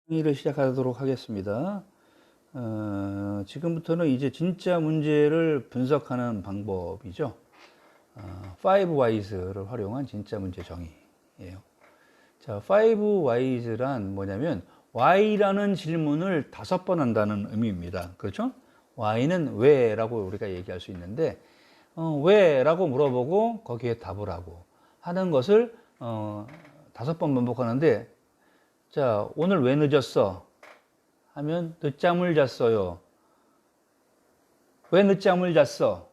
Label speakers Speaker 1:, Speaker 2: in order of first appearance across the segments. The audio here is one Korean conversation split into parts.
Speaker 1: 강의를 시작하도록 하겠습니다. 지금부터는 이제 진짜 문제를 분석하는 방법이죠. 5Whys를 활용한 진짜 문제 정의예요. 자, 5Whys란 뭐냐면 Why라는 질문을 5번 한다는 의미입니다. 그렇죠? Why는 왜라고 우리가 얘기할 수 있는데 왜라고 물어보고 거기에 답을 하고 하는 것을 5번 반복하는데, 자, 오늘 왜 늦었어? 하면 늦잠을 잤어요. 왜 늦잠을 잤어?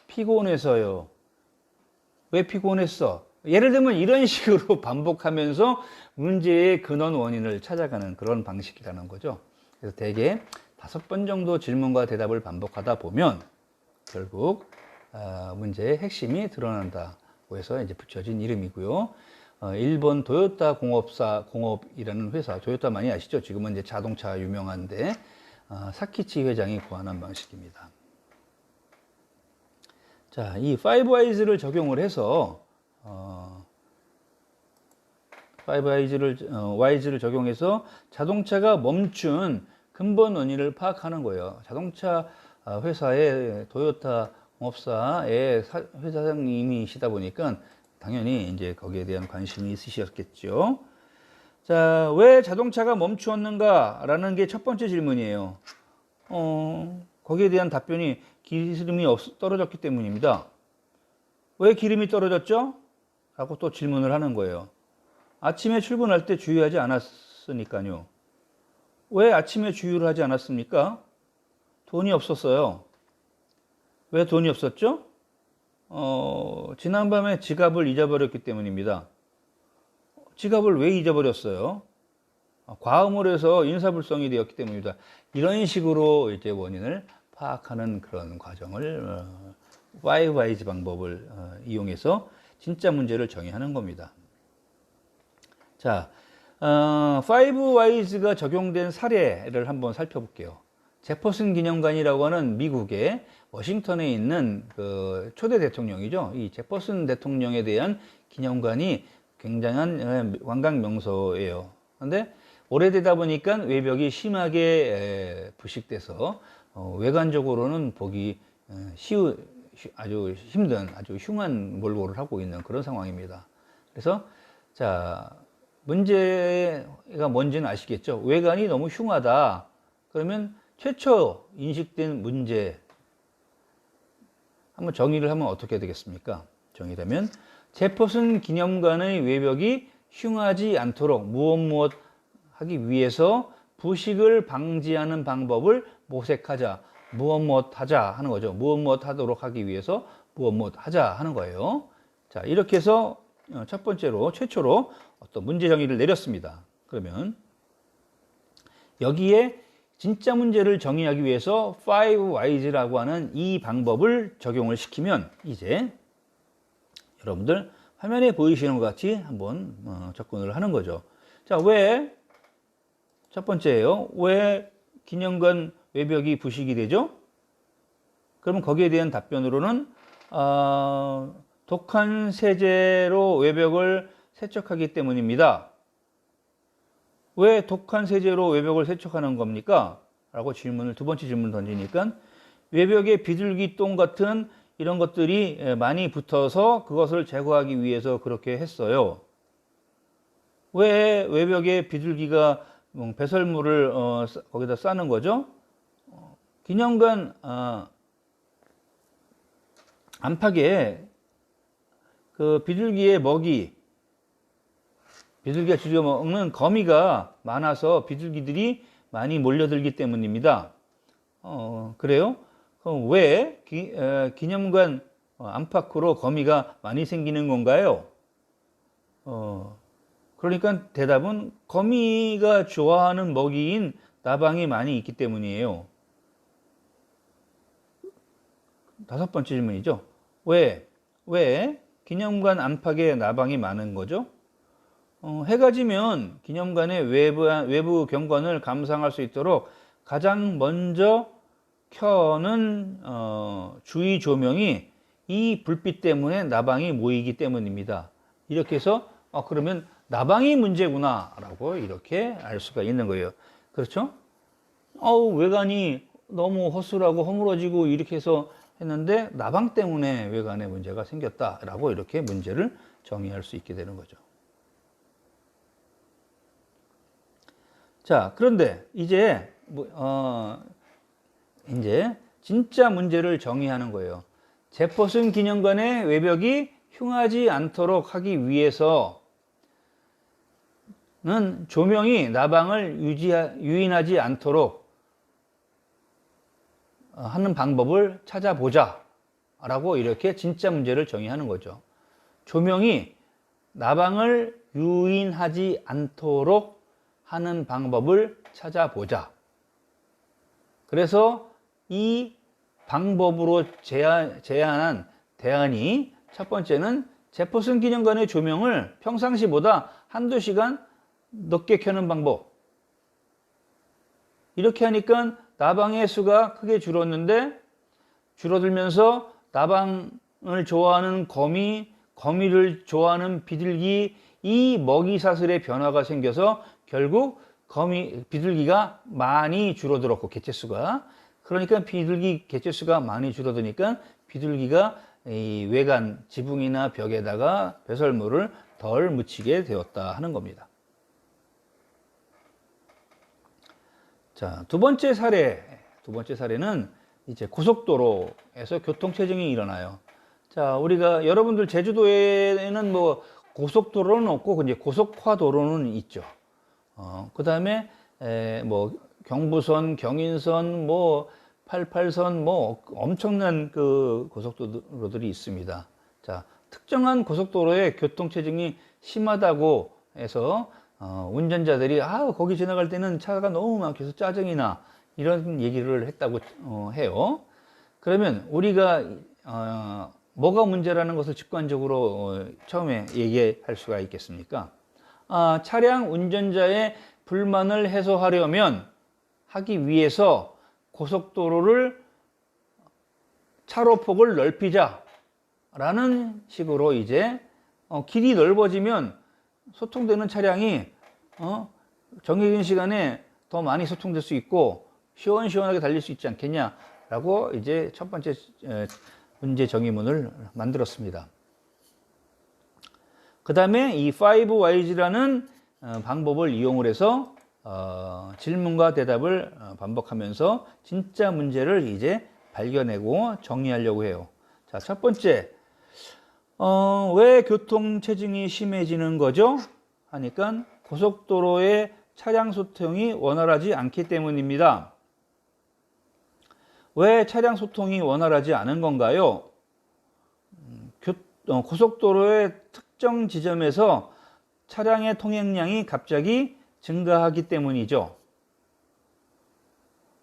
Speaker 1: 피곤해서요. 왜 피곤했어? 예를 들면 이런 식으로 반복하면서 문제의 근원 원인을 찾아가는 그런 방식이라는 거죠. 그래서 대개 5번 정도 질문과 대답을 반복하다 보면 결국 문제의 핵심이 드러난다고 해서 이제 붙여진 이름이고요. 일본 도요타 공업이라는 회사, 도요타 많이 아시죠? 지금은 이제 자동차 유명한데, 사키치 회장이 고안한 방식입니다. 자, 이 5Whys를 적용을 해서, 5Whys를 적용해서 자동차가 멈춘 근본 원인을 파악하는 거예요. 자동차 회사의 도요타 공업사의 회장님이시다 보니까 당연히 이제 거기에 대한 관심이 있으셨겠죠. 자, 왜 자동차가 멈추었는가라는 게 첫 번째 질문이에요. 거기에 대한 답변이 기름이 떨어졌기 때문입니다. 왜 기름이 떨어졌죠? 라고 또 질문을 하는 거예요. 아침에 출근할 때 주유하지 않았으니까요. 왜 아침에 주유를 하지 않았습니까? 돈이 없었어요. 왜 돈이 없었죠? 지난밤에 지갑을 잊어버렸기 때문입니다. 지갑을 왜 잊어버렸어요? 과음을 해서 인사불성이 되었기 때문입니다. 이런 식으로 이제 원인을 파악하는 그런 과정을 5Whys 방법을 이용해서 진짜 문제를 정의하는 겁니다. 자, 5Whys가 적용된 사례를 한번 살펴볼게요. 제퍼슨 기념관이라고 하는 미국의 워싱턴에 있는 그 초대 대통령이죠. 이 제퍼슨 대통령에 대한 기념관이 굉장한 관광 명소예요. 그런데 오래되다 보니까 외벽이 심하게 부식돼서 외관적으로는 보기 아주 힘든, 아주 흉한 몰골을 하고 있는 그런 상황입니다. 그래서 자, 문제가 뭔지는 아시겠죠? 외관이 너무 흉하다. 그러면 최초 인식된 문제 한번 정의를 하면 어떻게 되겠습니까? 정의하면 제퍼슨 기념관의 외벽이 흉하지 않도록 무엇 하기 위해서 부식을 방지하는 방법을 모색하자, 무엇 하자 하는 거죠. 무엇 하도록 하기 위해서 무엇 하자 하는 거예요. 자, 이렇게 해서 첫 번째로 최초로 어떤 문제 정의를 내렸습니다. 그러면 여기에 진짜 문제를 정의하기 위해서 5Whys라고 하는 이 방법을 적용을 시키면 이제 여러분들 화면에 보이시는 것 같이 한번 접근을 하는 거죠. 자, 왜 첫 번째예요. 왜 기념관 외벽이 부식이 되죠? 그러면 거기에 대한 답변으로는 독한 세제로 외벽을 세척하기 때문입니다. 왜 독한 세제로 외벽을 세척하는 겁니까? 라고 두 번째 질문을 던지니까 외벽에 비둘기 똥 같은 이런 것들이 많이 붙어서 그것을 제거하기 위해서 그렇게 했어요. 왜 외벽에 비둘기가 배설물을 거기다 싸는 거죠? 기념관 안팎에 그 비둘기의 비둘기가 주로 먹는 거미가 많아서 비둘기들이 많이 몰려들기 때문입니다. 그래요? 그럼 왜 기념관 안팎으로 거미가 많이 생기는 건가요? 그러니까 대답은 거미가 좋아하는 먹이인 나방이 많이 있기 때문이에요. 5번째 질문이죠. 왜 기념관 안팎에 나방이 많은 거죠? 해가 지면 기념관의 외부 경관을 감상할 수 있도록 가장 먼저 켜는 주위 조명이 이 불빛 때문에 나방이 모이기 때문입니다. 이렇게 해서 그러면 나방이 문제구나라고 이렇게 알 수가 있는 거예요. 그렇죠? 외관이 너무 허술하고 허물어지고 이렇게 해서 했는데 나방 때문에 외관에 문제가 생겼다라고 이렇게 문제를 정의할 수 있게 되는 거죠. 자, 그런데 이제 이제 진짜 문제를 정의하는 거예요. 제퍼슨 기념관의 외벽이 흉하지 않도록 하기 위해서는 조명이 나방을 유인하지 않도록 하는 방법을 찾아보자 라고 이렇게 진짜 문제를 정의하는 거죠. 조명이 나방을 유인하지 않도록 하는 방법을 찾아보자. 그래서 이 방법으로 제안한 대안이 첫 번째는 제퍼슨 기념관의 조명을 평상시보다 한두 시간 늦게 켜는 방법. 이렇게 하니까 나방의 수가 크게 줄어들면서 나방을 좋아하는 거미를 좋아하는 비둘기, 이 먹이 사슬의 변화가 생겨서 결국 비둘기가 많이 줄어들었고, 개체수가. 그러니까 비둘기 개체수가 많이 줄어드니까 비둘기가 이 외관 지붕이나 벽에다가 배설물을 덜 묻히게 되었다 하는 겁니다. 자, 두 번째 사례는 이제 고속도로에서 교통체증이 일어나요. 자, 여러분들 제주도에는 뭐 고속도로는 없고 이제 고속화도로는 있죠. 그 다음에 뭐 경부선, 경인선, 뭐 88선, 뭐 엄청난 그 고속도로들이 있습니다. 자, 특정한 고속도로에 교통체증이 심하다고 해서 운전자들이 거기 지나갈 때는 차가 너무 많아서 짜증이 나, 이런 얘기를 했다고 해요. 그러면 우리가 뭐가 문제라는 것을 직관적으로 처음에 얘기할 수가 있겠습니까? 차량 운전자의 불만을 하기 위해서 고속도로를 차로폭을 넓히자라는 식으로 이제 길이 넓어지면 소통되는 차량이 정해진 시간에 더 많이 소통될 수 있고 시원시원하게 달릴 수 있지 않겠냐라고 이제 첫 번째 문제 정의문을 만들었습니다. 그 다음에 이 5Whys라는 방법을 이용을 해서 질문과 대답을 반복하면서 진짜 문제를 이제 발견하고 정리하려고 해요. 자, 첫 번째, 왜 교통체증이 심해지는 거죠? 하니까 고속도로의 차량 소통이 원활하지 않기 때문입니다. 왜 차량 소통이 원활하지 않은 건가요? 고속도로의 특정 지점에서 차량의 통행량이 갑자기 증가하기 때문이죠.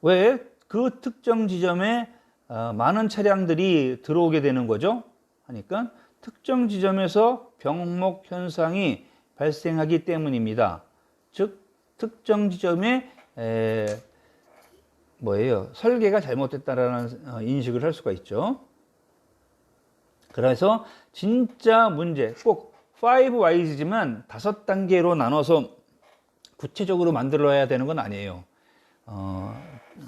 Speaker 1: 왜 그 특정 지점에 많은 차량들이 들어오게 되는 거죠? 하니까 특정 지점에서 병목 현상이 발생하기 때문입니다. 즉 특정 지점에 설계가 잘못됐다라는 인식을 할 수가 있죠. 그래서 진짜 문제, 꼭 5Whys지만 5단계로 나눠서 구체적으로 만들어야 되는 건 아니에요.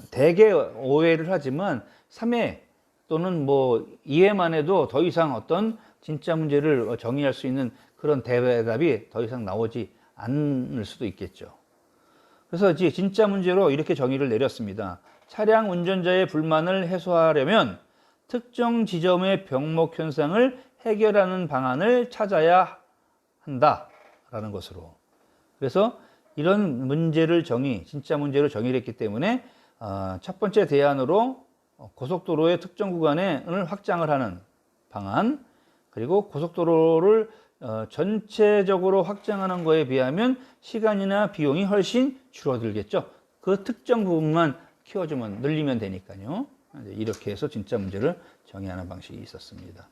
Speaker 1: 대개 5회를 하지만 3회 또는 뭐 2회만 해도 더 이상 어떤 진짜 문제를 정의할 수 있는 그런 대답이 더 이상 나오지 않을 수도 있겠죠. 그래서 이제 진짜 문제로 이렇게 정의를 내렸습니다. 차량 운전자의 불만을 해소하려면 특정 지점의 병목 현상을 해결하는 방안을 찾아야 한다라는 것으로. 그래서 이런 문제를 진짜 문제로 정의를 했기 때문에 첫 번째 대안으로 고속도로의 특정 구간을 확장을 하는 방안, 그리고 고속도로를 전체적으로 확장하는 거에 비하면 시간이나 비용이 훨씬 줄어들겠죠. 그 특정 부분만 늘리면 되니까요. 이렇게 해서 진짜 문제를 정의하는 방식이 있었습니다.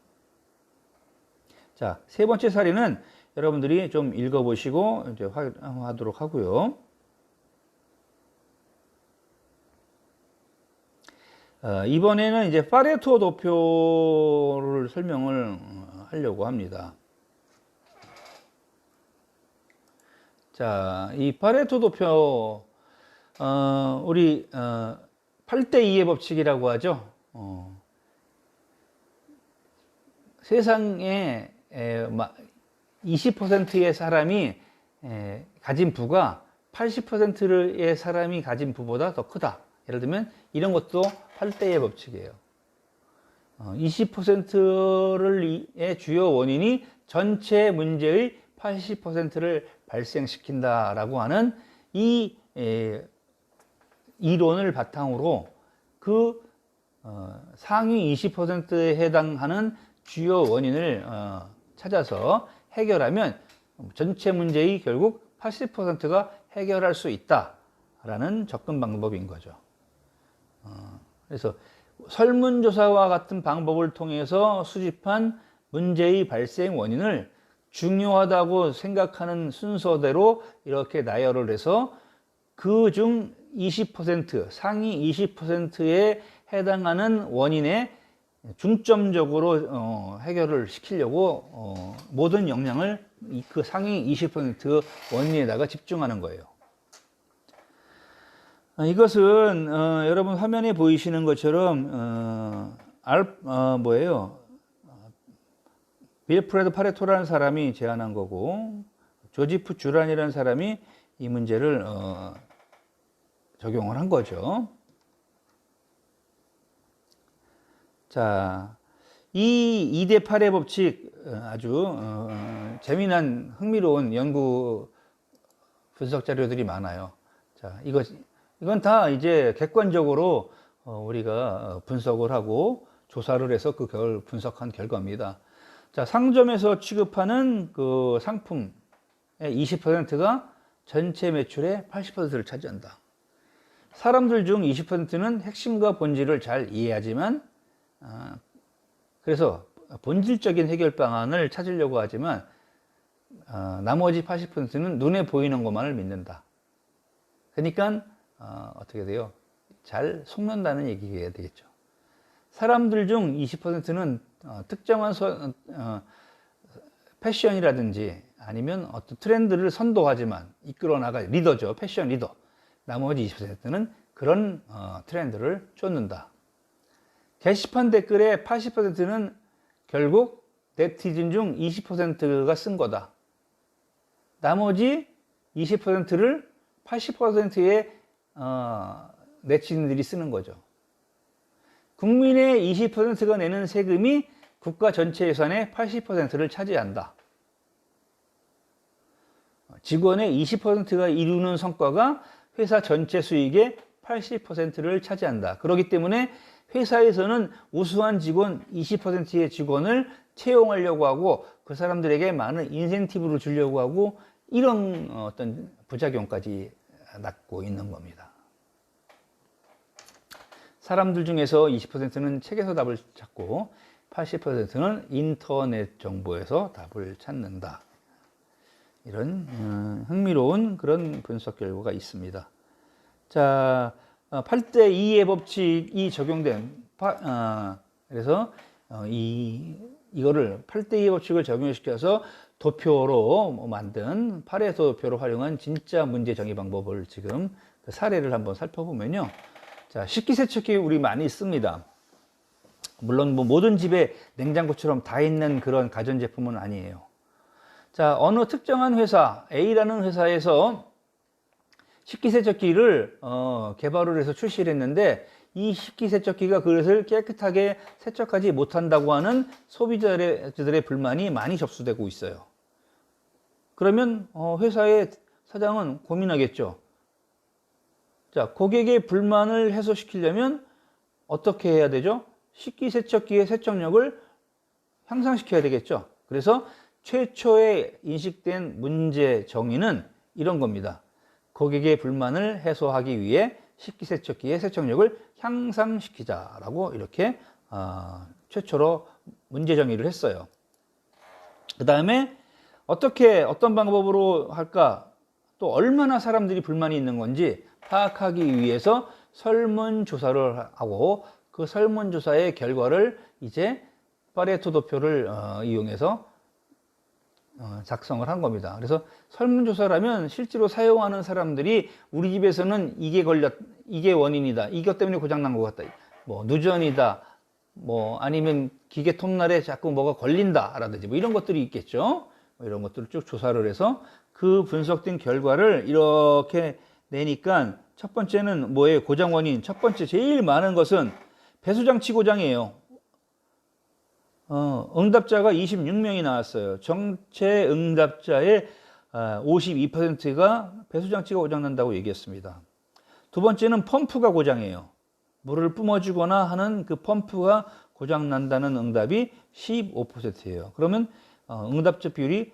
Speaker 1: 자, 세 번째 사례는 여러분들이 좀 읽어보시고 이제 하도록 하고요. 이번에는 이제 파레토 도표를 설명을 하려고 합니다. 자, 이 파레토 도표, 우리 8대2의 법칙이라고 하죠. 세상에 20%의 사람이 가진 부가 80%의 사람이 가진 부보다 더 크다. 예를 들면 이런 것도 8대의 법칙이에요. 20%의 주요 원인이 전체 문제의 80%를 발생시킨다라고 하는 이 이론을 바탕으로 그 상위 20%에 해당하는 주요 원인을 찾아서 해결하면 전체 문제의 결국 80%가 해결할 수 있다라는 접근 방법인 거죠. 그래서 설문조사와 같은 방법을 통해서 수집한 문제의 발생 원인을 중요하다고 생각하는 순서대로 이렇게 나열을 해서 그 중 20%, 상위 20%에 해당하는 원인에 중점적으로 해결을 시키려고 모든 역량을 그 상위 20% 원인에다가 집중하는 거예요. 이것은 여러분 화면에 보이시는 것처럼 빌프레드 파레토라는 사람이 제안한 거고 조지프 주란이라는 사람이 이 문제를 적용을 한 거죠. 자, 이 2대 8의 법칙 아주 재미난 흥미로운 연구 분석 자료들이 많아요. 자, 이건 다 이제 객관적으로 우리가 분석을 하고 조사를 해서 그걸 분석한 결과입니다. 자, 상점에서 취급하는 그 상품의 20%가 전체 매출의 80%를 차지한다. 사람들 중 20%는 핵심과 본질을 잘 이해하지만 그래서 본질적인 해결 방안을 찾으려고 하지만 나머지 80%는 눈에 보이는 것만을 믿는다. 그러니까 어떻게 돼요? 잘 속는다는 얘기가 되겠죠. 사람들 중 20%는 특정한 패션이라든지 아니면 어떤 트렌드를 선도하지만 이끌어 나갈 리더죠. 패션 리더. 나머지 20%는 그런 트렌드를 쫓는다. 게시판 댓글의 80%는 결국 네티즌 중 20%가 쓴 거다. 나머지 20%를 80%의 네티즌들이 쓰는 거죠. 국민의 20%가 내는 세금이 국가 전체 예산의 80%를 차지한다. 직원의 20%가 이루는 성과가 회사 전체 수익의 80%를 차지한다. 그렇기 때문에 회사에서는 우수한 직원 20%의 직원을 채용하려고 하고 그 사람들에게 많은 인센티브를 주려고 하고 이런 어떤 부작용까지 낳고 있는 겁니다. 사람들 중에서 20%는 책에서 답을 찾고 80%는 인터넷 정보에서 답을 찾는다. 이런 흥미로운 그런 분석 결과가 있습니다. 자, 8대2의 법칙이 적용된 그래서 이거를 8대2의 법칙을 적용시켜서 도표로 만든 파레토 도표로 활용한 진짜 문제 정의 방법을 지금 그 사례를 한번 살펴보면요. 자, 식기세척기 우리 많이 씁니다. 물론 뭐 모든 집에 냉장고처럼 다 있는 그런 가전제품은 아니에요. 자, 어느 특정한 회사, A라는 회사에서 식기세척기를 개발을 해서 출시를 했는데 이 식기세척기가 그릇을 깨끗하게 세척하지 못한다고 하는 소비자들의 불만이 많이 접수되고 있어요. 그러면 회사의 사장은 고민하겠죠. 자, 고객의 불만을 해소시키려면 어떻게 해야 되죠? 식기세척기의 세척력을 향상시켜야 되겠죠. 그래서 최초에 인식된 문제 정의는 이런 겁니다. 고객의 불만을 해소하기 위해 식기세척기의 세척력을 향상시키자라고 이렇게 최초로 문제 정의를 했어요. 그 다음에 어떤 방법으로 할까? 또 얼마나 사람들이 불만이 있는 건지 파악하기 위해서 설문조사를 하고 그 설문조사의 결과를 이제 파레토 도표를 이용해서 작성을 한 겁니다. 그래서 설문조사라면 실제로 사용하는 사람들이 우리 집에서는 이게 원인이다. 이것 때문에 고장난 것 같다. 뭐 누전이다. 뭐 아니면 기계 톱날에 자꾸 뭐가 걸린다. 라든지 뭐 이런 것들이 있겠죠. 뭐 이런 것들을 쭉 조사를 해서 그 분석된 결과를 이렇게 내니까 첫 번째는 뭐예요? 고장 원인. 첫 번째 제일 많은 것은 배수장치 고장이에요. 응답자가 26명이 나왔어요. 전체 응답자의 52%가 배수장치가 고장난다고 얘기했습니다. 두 번째는 펌프가 고장이에요. 물을 뿜어주거나 하는 그 펌프가 고장난다는 응답이 15%예요. 그러면 응답자 비율이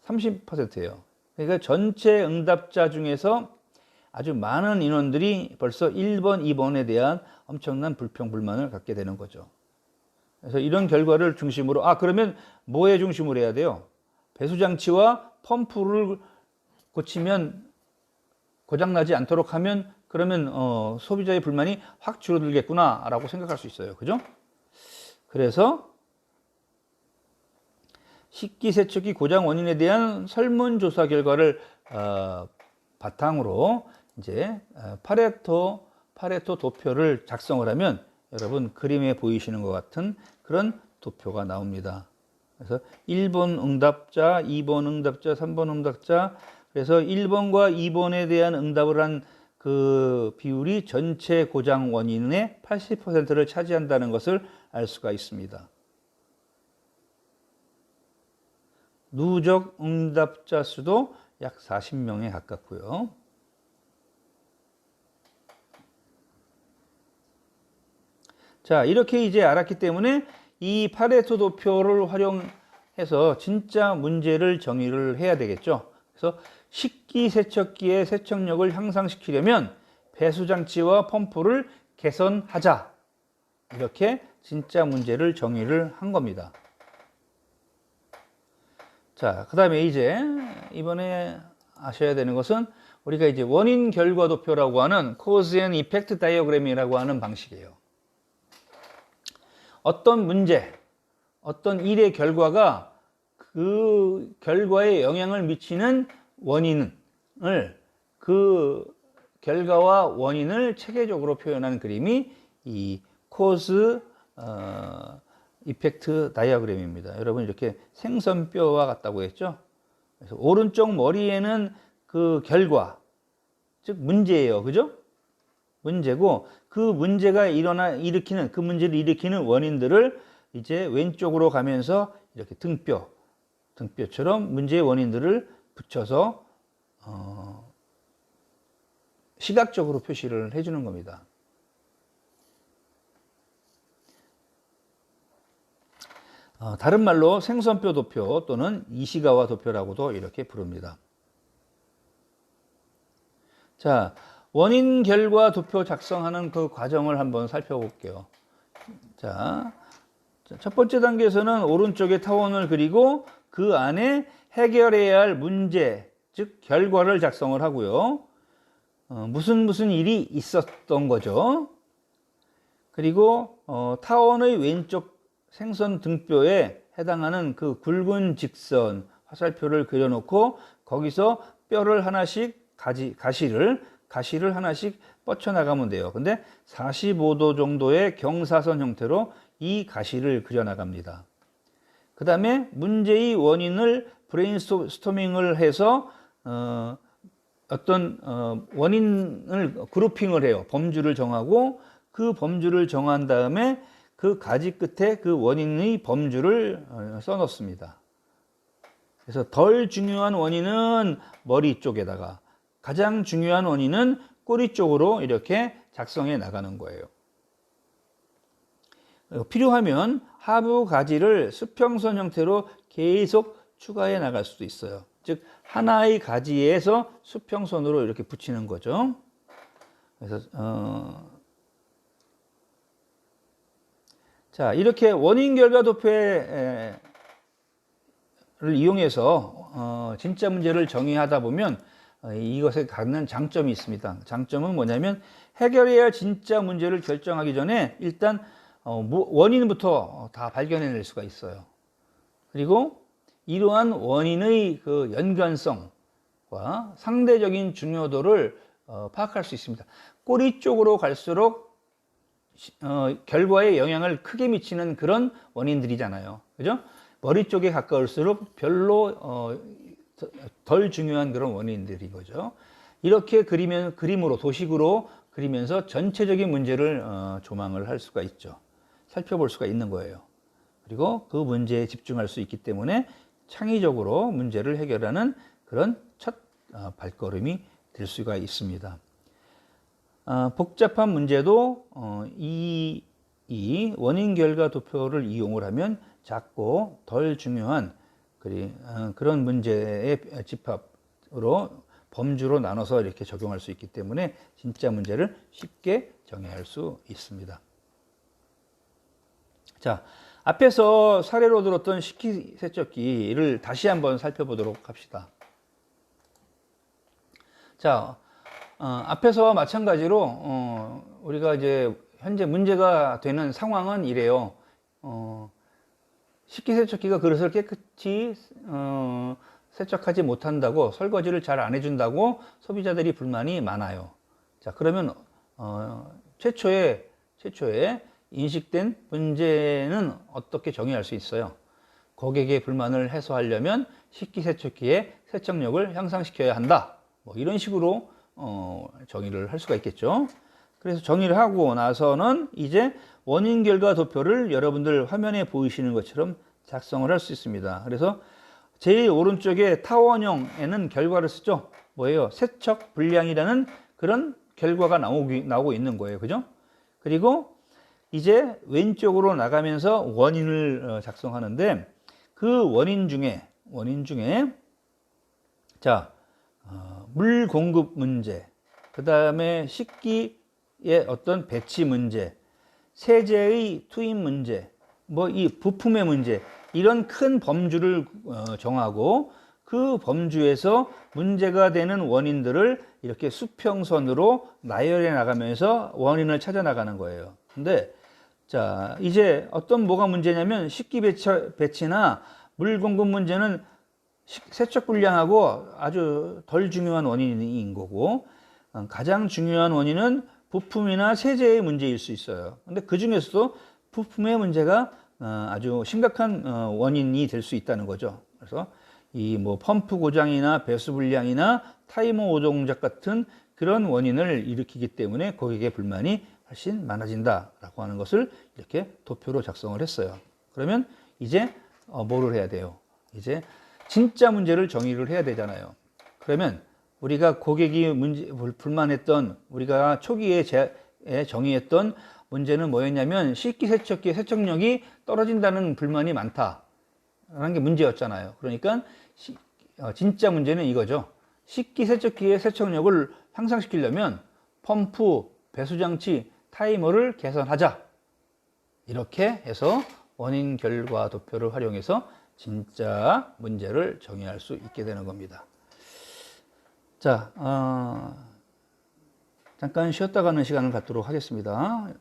Speaker 1: 30%예요. 그러니까 전체 응답자 중에서 아주 많은 인원들이 벌써 1번, 2번에 대한 엄청난 불평, 불만을 갖게 되는 거죠. 그래서 이런 결과를 중심으로, 그러면 뭐에 중심으로 해야 돼요? 배수장치와 펌프를 고치면, 고장나지 않도록 하면, 그러면, 소비자의 불만이 확 줄어들겠구나, 라고 생각할 수 있어요. 그죠? 그래서, 식기세척기 고장 원인에 대한 설문조사 결과를, 바탕으로, 이제, 파레토 도표를 작성을 하면, 여러분 그림에 보이시는 것 같은 그런 도표가 나옵니다. 그래서 1번 응답자, 2번 응답자, 3번 응답자, 그래서 1번과 2번에 대한 응답을 한 그 비율이 전체 고장 원인의 80%를 차지한다는 것을 알 수가 있습니다. 누적 응답자 수도 약 40명에 가깝고요. 자, 이렇게 이제 알았기 때문에 이 파레토 도표를 활용해서 진짜 문제를 정의를 해야 되겠죠. 그래서 식기세척기의 세척력을 향상시키려면 배수장치와 펌프를 개선하자. 이렇게 진짜 문제를 정의를 한 겁니다. 자, 그 다음에 이제 이번에 아셔야 되는 것은 우리가 이제 원인 결과 도표라고 하는 Cause and Effect Diagram이라고 하는 방식이에요. 어떤 문제, 어떤 일의 결과가 그 결과에 영향을 미치는 원인을, 그 결과와 원인을 체계적으로 표현하는 그림이 이 Cause Effect Diagram입니다. 여러분 이렇게 생선뼈와 같다고 했죠? 그래서 오른쪽 머리에는 그 결과, 즉 문제예요. 그죠? 문제고 그 문제가 일으키는 그 문제를 일으키는 원인들을 이제 왼쪽으로 가면서 이렇게 등뼈처럼 문제의 원인들을 붙여서 시각적으로 표시를 해주는 겁니다. 다른 말로 생선뼈 도표 또는 이시가와 도표라고도 이렇게 부릅니다. 자, 원인 결과 도표 작성하는 그 과정을 한번 살펴볼게요. 자, 첫 번째 단계에서는 오른쪽에 타원을 그리고 그 안에 해결해야 할 문제, 즉 결과를 작성을 하고요. 무슨 일이 있었던 거죠. 그리고 타원의 왼쪽 생선 등뼈에 해당하는 그 굵은 직선 화살표를 그려놓고 거기서 뼈를 하나씩 가시를 하나씩 뻗쳐나가면 돼요. 근데 45도 정도의 경사선 형태로 이 가시를 그려나갑니다. 그 다음에 문제의 원인을 브레인스토밍을 해서 어떤 원인을 그룹핑을 해요. 범주를 정하고 그 범주를 정한 다음에 그 가지 끝에 그 원인의 범주를 써놓습니다. 그래서 덜 중요한 원인은 머리 쪽에다가 가장 중요한 원인은 꼬리 쪽으로 이렇게 작성해 나가는 거예요. 필요하면 하부 가지를 수평선 형태로 계속 추가해 나갈 수도 있어요. 즉 하나의 가지에서 수평선으로 이렇게 붙이는 거죠. 그래서 자, 이렇게 원인 결과 도표를 이용해서 진짜 문제를 정의하다 보면 이것에 갖는 장점이 있습니다. 장점은 뭐냐면 해결해야 할 진짜 문제를 결정하기 전에 일단 원인부터 다 발견해낼 수가 있어요. 그리고 이러한 원인의 그 연관성과 상대적인 중요도를 파악할 수 있습니다. 꼬리 쪽으로 갈수록 결과에 영향을 크게 미치는 그런 원인들이잖아요. 그죠? 머리 쪽에 가까울수록 별로 덜 중요한 그런 원인들인 거죠. 이렇게 그림으로 도식으로 그리면서 전체적인 문제를 조망을 할 수가 있죠. 살펴볼 수가 있는 거예요. 그리고 그 문제에 집중할 수 있기 때문에 창의적으로 문제를 해결하는 그런 첫 발걸음이 될 수가 있습니다. 복잡한 문제도 이 원인 결과 도표를 이용을 하면 작고 덜 중요한 그런 문제의 집합으로 범주로 나눠서 이렇게 적용할 수 있기 때문에 진짜 문제를 쉽게 정의할 수 있습니다. 자, 앞에서 사례로 들었던 식기세척기를 다시 한번 살펴보도록 합시다. 자, 앞에서와 마찬가지로 우리가 이제 현재 문제가 되는 상황은 이래요. 식기세척기가 그릇을 깨끗이 세척하지 못한다고, 설거지를 잘 안 해준다고 소비자들이 불만이 많아요. 자, 그러면 최초에 인식된 문제는 어떻게 정의할 수 있어요? 고객의 불만을 해소하려면 식기세척기의 세척력을 향상시켜야 한다. 뭐 이런 식으로 정의를 할 수가 있겠죠. 그래서 정의를 하고 나서는 이제 원인 결과 도표를 여러분들 화면에 보이시는 것처럼 작성을 할 수 있습니다. 그래서 제일 오른쪽에 타원형에는 결과를 쓰죠. 뭐예요? 세척 불량이라는 그런 결과가 나오고 있는 거예요. 그죠? 그리고 이제 왼쪽으로 나가면서 원인을 작성하는데 그 원인 중에 자, 물 공급 문제, 그 다음에 식기의 어떤 배치 문제, 세제의 투입 문제, 뭐 이 부품의 문제, 이런 큰 범주를 정하고 그 범주에서 문제가 되는 원인들을 이렇게 수평선으로 나열해 나가면서 원인을 찾아 나가는 거예요. 근데 자, 이제 뭐가 문제냐면 식기 배치나 물 공급 문제는 세척 불량하고 아주 덜 중요한 원인인 거고, 가장 중요한 원인은 부품이나 세제의 문제일 수 있어요. 근데 그 중에서도 부품의 문제가 아주 심각한 원인이 될 수 있다는 거죠. 그래서 이 뭐 펌프 고장이나 배수 불량이나 타이머 오동작 같은 그런 원인을 일으키기 때문에 고객의 불만이 훨씬 많아진다라고 하는 것을 이렇게 도표로 작성을 했어요. 그러면 이제 뭐를 해야 돼요? 이제 진짜 문제를 정의를 해야 되잖아요. 그러면 우리가 고객이 불만했던, 우리가 초기에 정의했던 문제는 뭐였냐면 식기세척기의 세척력이 떨어진다는 불만이 많다라는 게 문제였잖아요. 그러니까 진짜 문제는 이거죠. 식기세척기의 세척력을 향상시키려면 펌프, 배수장치, 타이머를 개선하자. 이렇게 해서 원인 결과 도표를 활용해서 진짜 문제를 정의할 수 있게 되는 겁니다. 자, 잠깐 쉬었다 가는 시간을 갖도록 하겠습니다.